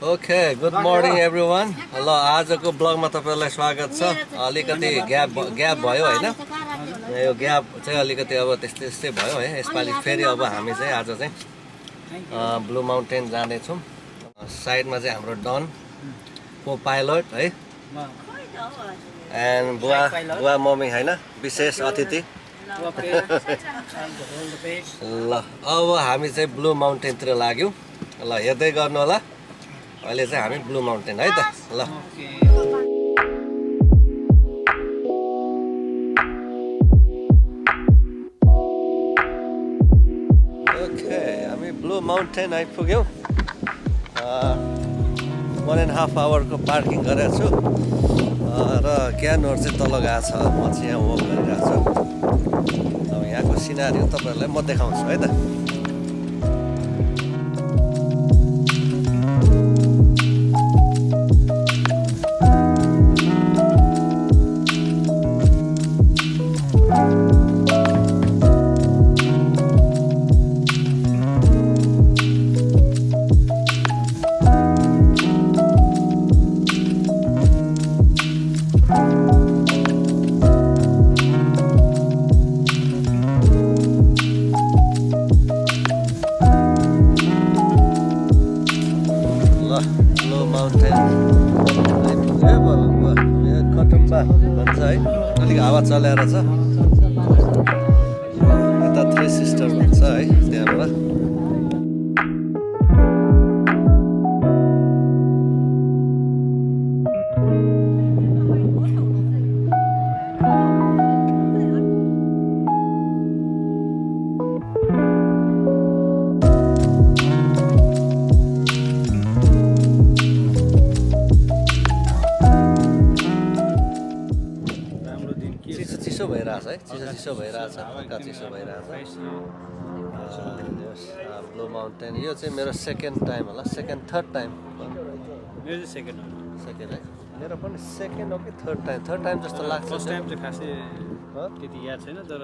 Okay, good morning everyone. ल आजको ब्लगमा तपाईहरुलाई स्वागत छ। अलिकति ग्याप भयो हैन? यो ग्याप चाहिँ अलिकति अब त्यस्तै भयो है। यसपालि फेरि अब हामी चाहिँ आज चाहिँ ब्लू माउन्टेन जाने छौं। साइडमा चाहिँ हाम्रो डन को पाइलट है। एन्ड बुवा मम्मी हैन? विशेष अतिथि। ल अब हामी चाहिँ ब्लू माउन्टेन तिर लाग्यौ। ल हेर्दै गर्नु होला। अहिले चाहिँ हामी ब्लू माउन्टेन है त ल ओके हामी ब्लू माउन्टेन आइपुग्यौं 1.5 आवरको पार्किङ गरेको छु र क्यानहरु चाहिँ तल गएको छ म चाहिँ यहाँ वक गरिरहेको छु अब यहाँको सिनारी तपाईहरुलाई म देखाउँछु है त अलिक हावा चलेर छ यता थ्री सिस्टर भन्छ है त्यहाँबाट चिसो भइरहेछ है चिसो भइरहेछ हल्का चिसो भइरहेछ ब्लू माउन्टेन यो चाहिँ मेरो सेकेन्ड टाइम होला थर्ड टाइम मेरो चाहिँ सेकेन्ड है मेरो पनि सेकेन्ड हो कि थर्ड टाइम जस्तो लाग्छ फर्स्ट टाइम चाहिँ खासै त्यति याद छैन तर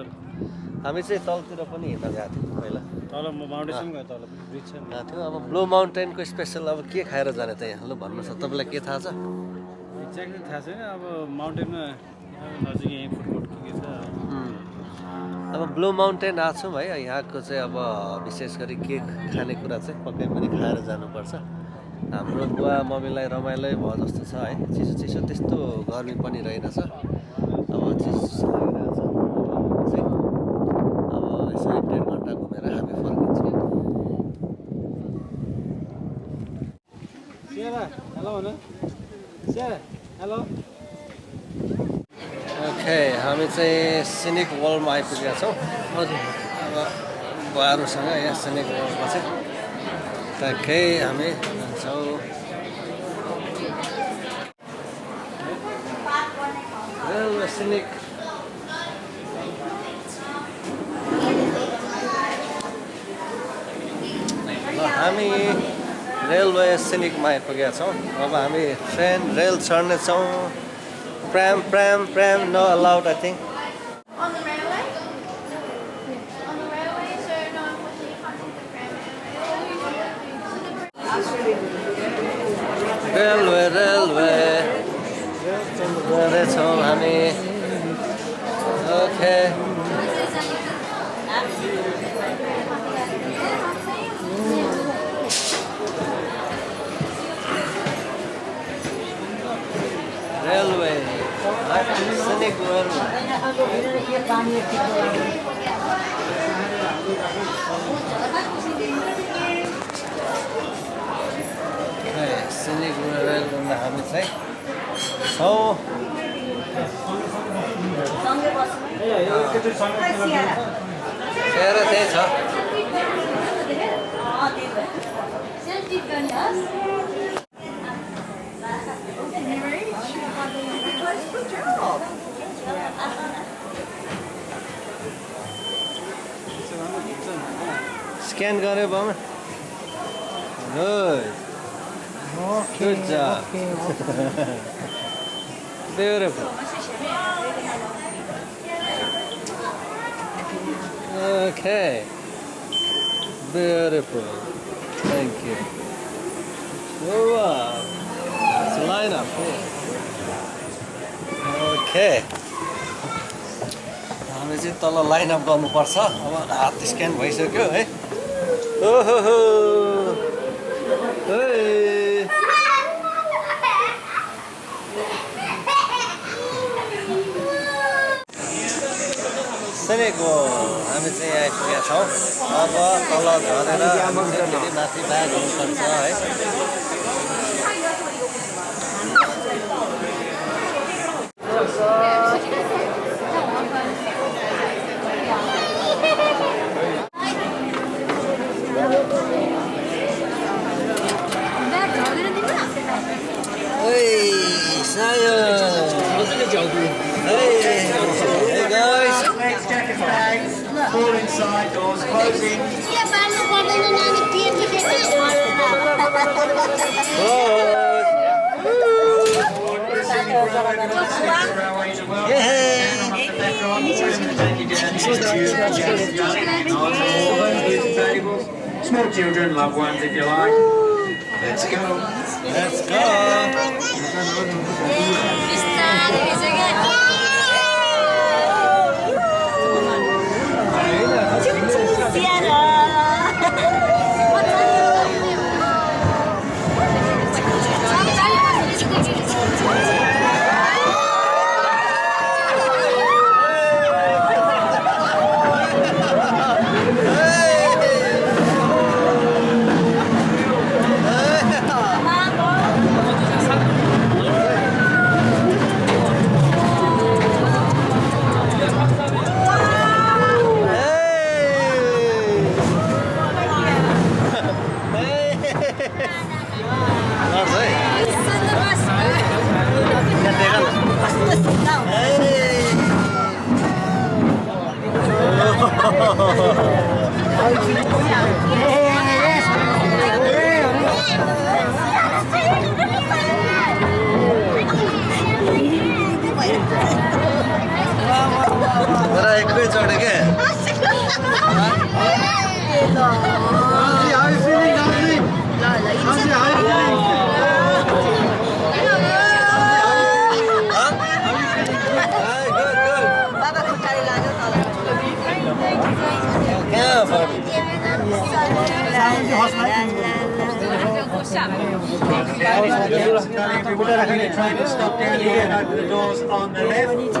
हामी चाहिँ तलतिर पनि हिँड्न गएको थियौँ पहिला तल म माउन्टेनसम्म गएँ तल ब्रिज छ गएको थियो अब ब्लू माउन्टेनको स्पेसल अब के खाएर जाने त यहाँ ल भन्नुहोस् न तपाईँलाई के थाहा छ एक्ज्याक्टली थाहा छैन अब माउन्टेनमा नजिक यहीँ फुटकोट के छ अब ब्लू माउन्टेन आएको छौँ है यहाँको चाहिँ अब विशेष गरी के खानेकुरा चाहिँ पक्कै पनि खाएर जानुपर्छ हाम्रो बुवा मम्मीलाई रमाइलो भयो जस्तो छ है चिसो त्यस्तो गर्मी पनि रहेनछ अब चिसो लागिरहेछ अब यसो 1.5 घन्टा घुमेर हामी फर्किन्छौँ हेलो भन हेलो ओके हामी चाहिँ सिनिक वलमा आइपुगेका छौँ अब बुवाहरूसँग यहाँ सिनिक वलमा चाहिँ ट्याक्कै हामी जान्छौँ रेलवे सिनिक हामी रेलवे सिनिकमा आइपुगेका छौँ अब हामी rail चढ्नेछौँ Pram, no allowed, I think. On the railway? On the railway, so no, unfortunately, you can't take the pram. Railway. जाँदैछौँ हामी okay railway Scenic world. Scenic world भन्दा हामी चाहिँ छौँ सेरा त्यही छ Scan गरे बामा Good job. Beautiful. Okay. Beautiful. Thank you. It's a lineup. Okay. हामी चाहिँ तल लाइनअप गर्नुपर्छ अब हात स्क्यान भइसक्यो है ओहो सनेको हामी चाहिँ आइपुगेका छौँ अब तल झरेर फेरि माथि ब्याग हुनुपर्छ है All inside, doors closing. Small children, loved ones if you like. Let's go. Let's go. Stop down here and open the doors on the left.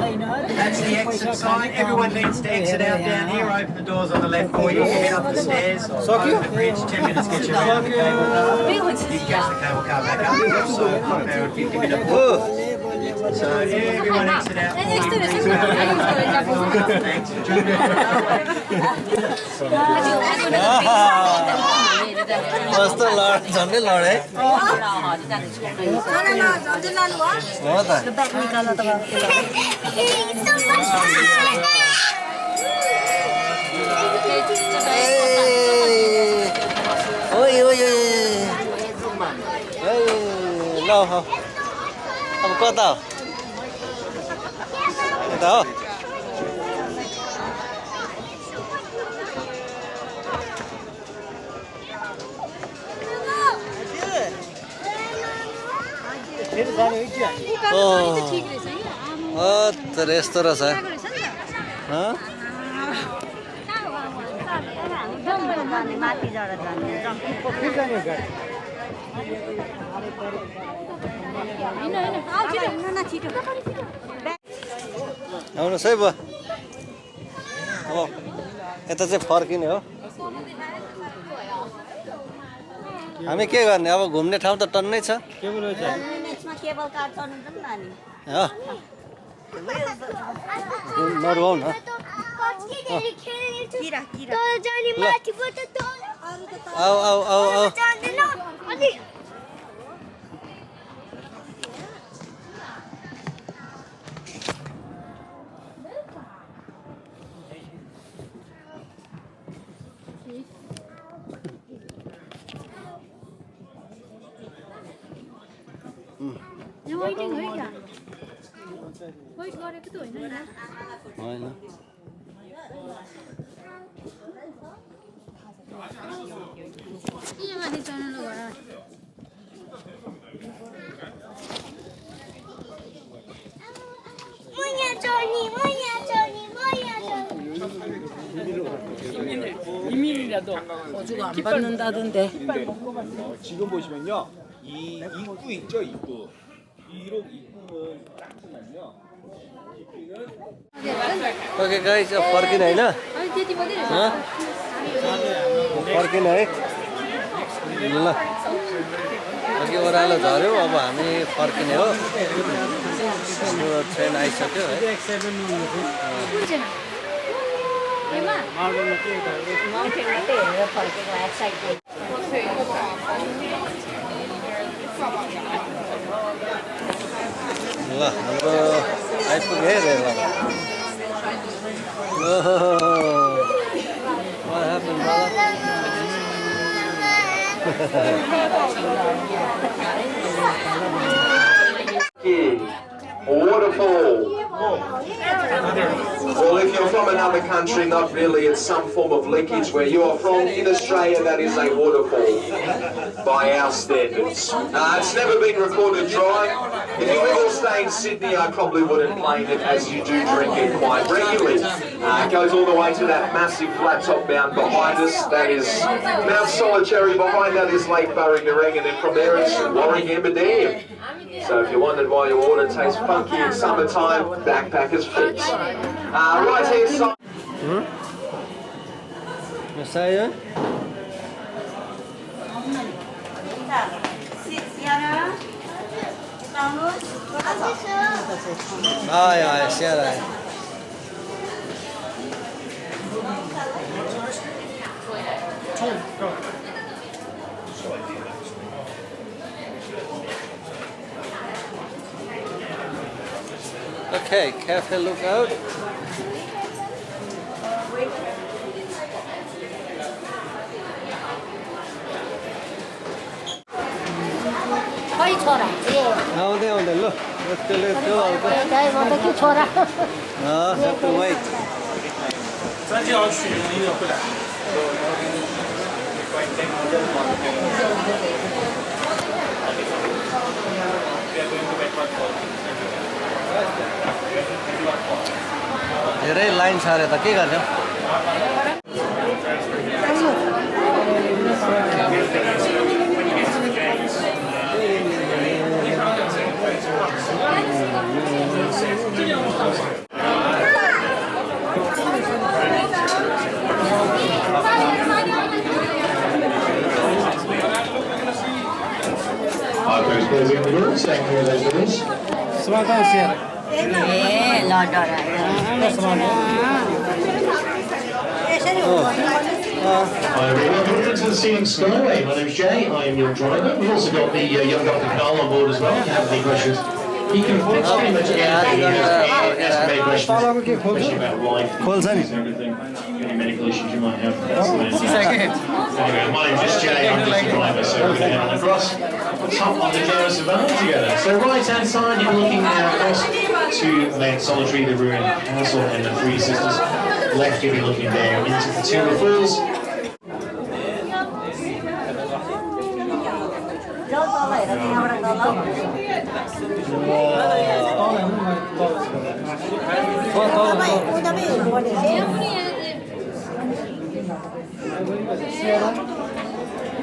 That's the exit sign. Everyone needs to exit out down here. Open the doors on the left for you. Head up the stairs. Over the bridge. 10 minutes get you around the cable car. You catch the cable car back up. So about a 50-minute walk. So everyone exit out. Thanks for joining us. कस्तो लड झन्डै लडे हो त ओइ ओइ ल हो अब कता हो यता हो तर यस्तो रहेछ आउनुहोस् है बुवा अब यता चाहिँ फर्किने हो हामी के गर्ने अब घुम्ने ठाउँ त टन्नै छ नरुवाउ न आऊ आऊ आऊ आऊ वेटिङ है क्या वेट गरेको त होइन होइन के माथि च्यानल घर 소주가 안 받는다던데. 지금 보시면요, 이 입구 있죠, 입구. 이쪽 입구는 딱 보면요. ओके गाइस अब फर्किन होइन फर्किन है ल अघि ओह्रालो झऱ्यो अब हामी फर्किने हो हाम्रो ट्रेन आइसक्यो है ल हाम्रो आइपुग्यो है रेलमा What happened, brother? Waterfall. Well, if you're from another country, not really. It's some form of leakage. Where you are from in Australia, that is a waterfall by our standards. It's never been recorded dry. If you live or stay in Sydney, I probably wouldn't claim it, as you do drink it quite regularly. It goes all the way to that massive flat top mountain behind us. That is Mount Solitary. Behind that is Lake Burringarang, and then from there it's Warringamba Dam. So if you wondered why your water tastes funky in summertime, backpackers fix. Right here side. Saya? Ja, jag ser det. Okay, careful, look out. 거의 줘라. 예. आउँदै आउँदै ल त्यसले त्यो हल्का 저희 먼저 키 줘라. have to wait. धेरै line छ अरे त के गर्छौ 예, 러더라. Hi everyone, welcome to the Scenic Skyway. My name's Jay, I am your driver. We've also got the young Dr. Carl on board as well. If you have any questions, he can fix pretty much anything. He has many questions, especially about life, and everything, any medical issues you might have. Anyway, my name's just Jay, I'm just the driver, so we're going to head on across the top of the Dharan Savannah together. So right hand side, you're looking across to Mount Solitary, the ruined castle and the Three Sisters. Left, you'll be looking down into the Timro Falls.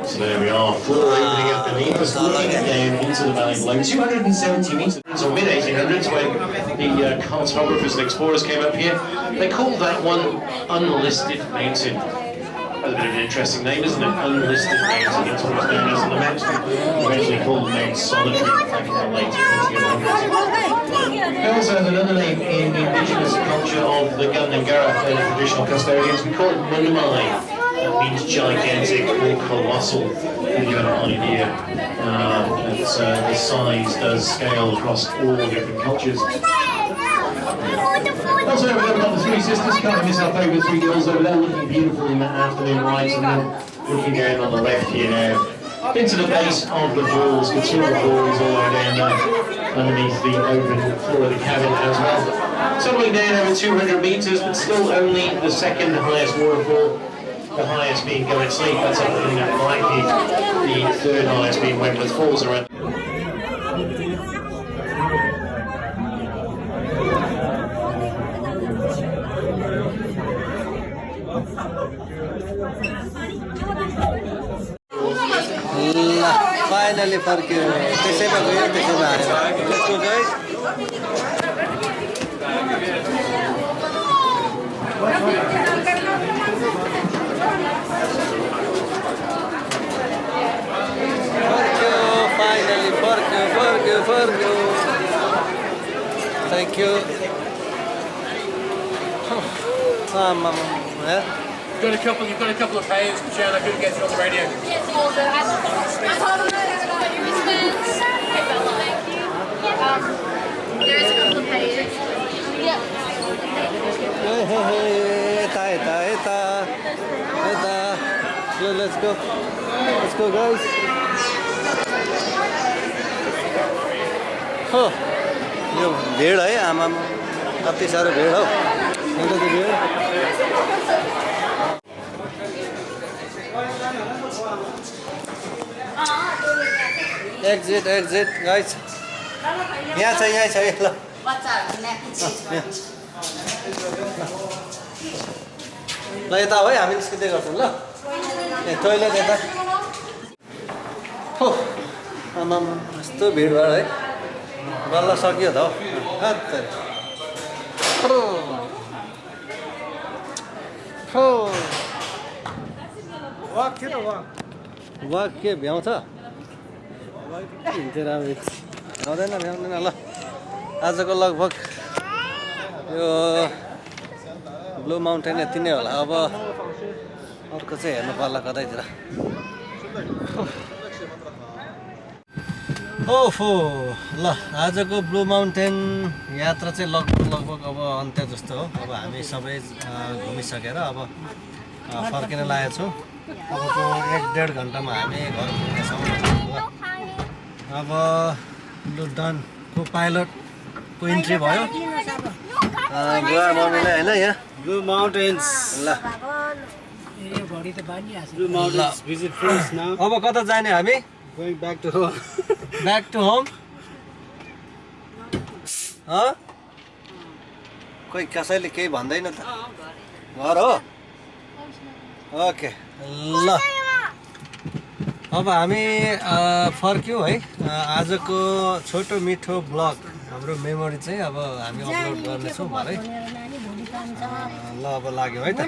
So there we are, floor opening up beneath us, looking down into the valley below. 270 metres, or mid-1800s, when the cartographers and explorers came up here. They called that one Unlisted Mountain. That's a bit of an interesting name, isn't it? Unlisted Mountain, that's what it's known as on the maps. Eventually called Mount Solitary back in the late 1800s. They also have another name in the indigenous culture of the Gundungurra, the traditional custodians. We call it Munumai. That means gigantic or colossal, to give you an idea. The size does scale across all different cultures. Also, we've got the Three Sisters, can't miss our favourite three girls over there, looking beautiful in that afternoon light, and then looking down on the left here now, into the base of the falls. Khatolo falls all the way down there, underneath the open floor of the cabin as well. Tumbling down over 200 metres, but still only the second highest waterfall. The highest being Go and Sleep, that's up in that Blackheath. The third highest being Wentworth Falls around. Finally फर्क्यो त्यसैमा गयो त्यसैमा आयो let's go guys Finally, Bukur. Thank you. Mama. Yeah. You've got a couple of payers to share. I couldn't get you on the radio. Yes, also, I told them that I got your wristbands. Hey, Bella, thank you. There is a couple of pages. Yep. Hey. Let's go. Let's go, guys. Oh, यो भिड है आमामा कति साह्रो भिड हौ एउटा त भिड एक्जिट गाइस यहाँ छ ल ल यता हो है हामी निस्किँदै गर्छौँ ल ए टोइलेट यता हो आमामा यस्तो भिड भयो है बल्ल सकियो त हौ वाक के भ्याउँछ भ्याउँदैन ल आजको लगभग यो ब्लू माउन्टेन यति नै होला अब अर्को चाहिँ हेर्नु पर्ला कतैतिर ओफो ल आजको ब्लू माउन्टेन यात्रा चाहिँ लगभग अब अन्त्य जस्तो हो अब हामी सबै घुमिसकेर अब फर्किन लागेको छौँ अबको 1-1.5 घन्टामा हामी घर पुग्नेछौँ अब ब्लू डनको पाइलटको इन्ट्री भयो बुवा मम्मीलाई होइन यहाँ ब्लू माउन्टेन्स ल Blue Mountains visit first now अब कता जाने हामी going back to home Back to home? Huh? कोही कसैले केही भन्दैन त घर हो ओके ल अब हामी फर्क्यौँ है आजको छोटो मिठो ब्लग हाम्रो मेमोरी चाहिँ अब हामी अपलोड गर्नेछौँ भरे ल अब लाग्यो है त